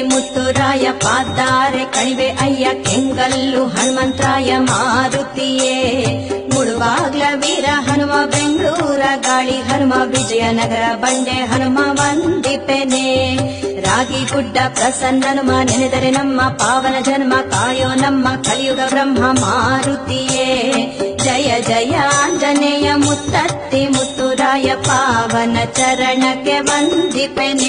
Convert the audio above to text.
ಮುತ್ತುರಾಯ ಪಾದಾರೆ ಕಣಿವೆ ಅಯ್ಯ ಕೆಂಗಲ್ಲು ಹನುಮಂತರಾಯ ಮಾರುತಿಯೇ ಮುಳುವಾಗ್ಲ ವೀರ ಹನುಮ ಬೆಂಗಳೂರ ಗಾಳಿ ಹನುಮ ವಿಜಯನಗರ ಬಂಡೆ ಹನುಮ ವಂದಿಪೆನೆ ರಾಗಿ ಗುಡ್ಡ ಪ್ರಸನ್ನನುಮ ನೆನೆದರೆ ನಮ್ಮ ಪಾವನ ಜನ್ಮ ಕಾಯೋ ನಮ್ಮ ಕಲಿಯುಗ ಬ್ರಹ್ಮ ಮಾರುತಿಯೇ ಜಯ ಜಯ ಆಂಜನೇಯ ಮುತ್ತತ್ತಿ ಮುತ್ತುರಾಯ ಪಾವನ ಚರಣಕ್ಕೆ ವಂದಿಪೆನೆ